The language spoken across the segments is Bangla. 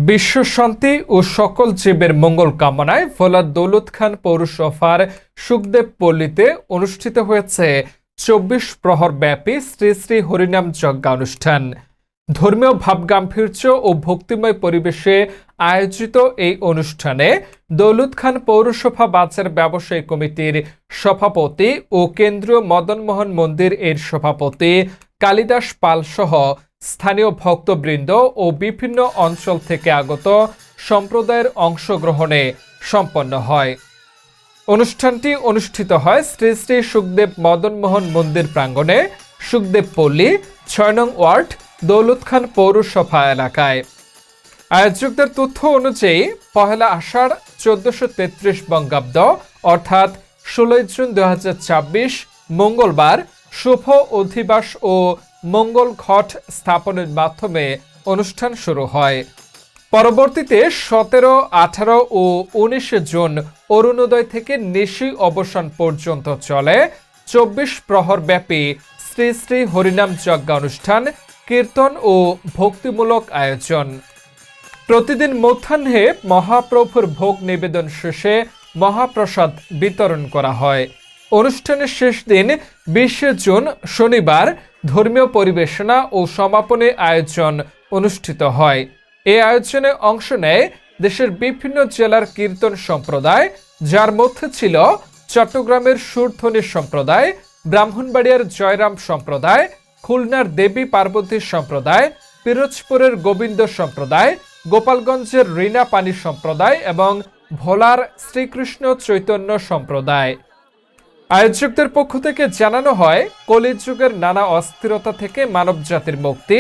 বিশ্ব শান্তি ও সকল জীবের মঙ্গল কামনায় ভোলা দৌলত খান পৌরসভার সুখদেব পল্লীতে অনুষ্ঠিত হয়েছে ২৪ প্রহর ব্যাপী শ্রী শ্রী হরিনাম যজ্ঞা অনুষ্ঠান। ধর্মীয় ভাবগাম্ভীর্য ও ভক্তিময় পরিবেশে আয়োজিত এই অনুষ্ঠানে দৌলত খান পৌরসভা বাজার ব্যবসায়ী কমিটির সভাপতি ও কেন্দ্রীয় মদনমোহন মন্দির এর সভাপতি কালিদাস পাল সহ স্থানীয় ভক্তবৃন্দ ও বিভিন্ন অঞ্চল থেকে আগত সম্প্রদায়ের অংশগ্রহণে সম্পন্ন হয়। অনুষ্ঠানটি অনুষ্ঠিত হয় শ্রী শ্রী সুখদেব মদনমোহন মন্দির প্রাঙ্গণে, সুখদেব পল্লী, ৬ নং ওয়ার্ড, দৌলত খান পৌরসভা এলাকায়। আয়োজকদের তথ্য অনুযায়ী পহেলা আষাঢ় ১৪৩৩ বঙ্গাব্দ অর্থাৎ ১৬ জুন ২০২৬ মঙ্গলবার শুভ অধিবাস ও মঙ্গল ঘট স্থাপনের মাধ্যমে অনুষ্ঠান শুরু হয়। পরবর্তীতে ১৭, ১৮ ও ১৯ জুন অরুণোদয় থেকে নিশি অবসান পর্যন্ত চলে ২৪ প্রহর ব্যাপী শ্রী শ্রী হরিনাম যজ্ঞা অনুষ্ঠান, কীর্তন ও ভক্তিমূলক আয়োজন। প্রতিদিন মধ্যাহ্নে মহাপ্রভুর ভোগ নিবেদন শেষে মহাপ্রসাদ বিতরণ করা হয়। অনুষ্ঠানের শেষ দিন ২০ জুন শনিবার ধর্মীয় পরিবেশনা ও সমাপনী আয়োজন অনুষ্ঠিত হয়। এই আয়োজনে অংশ নেয় দেশের বিভিন্ন জেলার কীর্তন সম্প্রদায়, যার মধ্যে ছিল চট্টগ্রামের সুরধ্বনি সম্প্রদায়, ব্রাহ্মণবাড়িয়ার জয়রাম সম্প্রদায়, খুলনার দেবী পার্বতী সম্প্রদায়, পিরোজপুরের গোবিন্দ সম্প্রদায়, গোপালগঞ্জের রিনা পানি সম্প্রদায় এবং ভোলার শ্রীকৃষ্ণ চৈতন্য সম্প্রদায়। আয়োজকদের পক্ষ থেকে জানানো হয়, কলিযুগের নানা অস্থিরতা থেকে মানব জাতির মুক্তি,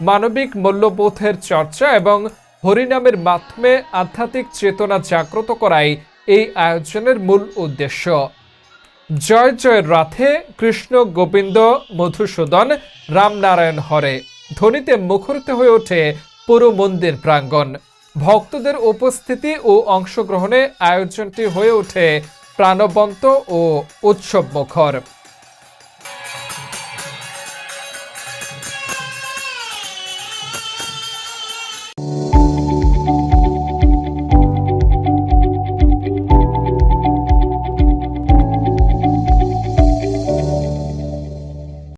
মানবিক মূল্যবোধের চর্চা এবং হরিনামের মাধ্যমে আধ্যাত্মিক চেতনা জাগ্রত করাই এই আয়োজনের মূল উদ্দেশ্য। জয় জয় রাধে কৃষ্ণ গোবিন্দ মধুসূদন রামনারায়ণ হরে ধ্বনিতে মুখরিত হয়ে ওঠে পুরো মন্দির প্রাঙ্গণ। ভক্তদের উপস্থিতি ও অংশগ্রহণে আয়োজনটি হয়ে ওঠে প্রাণবন্ত ও উৎসব মুখর।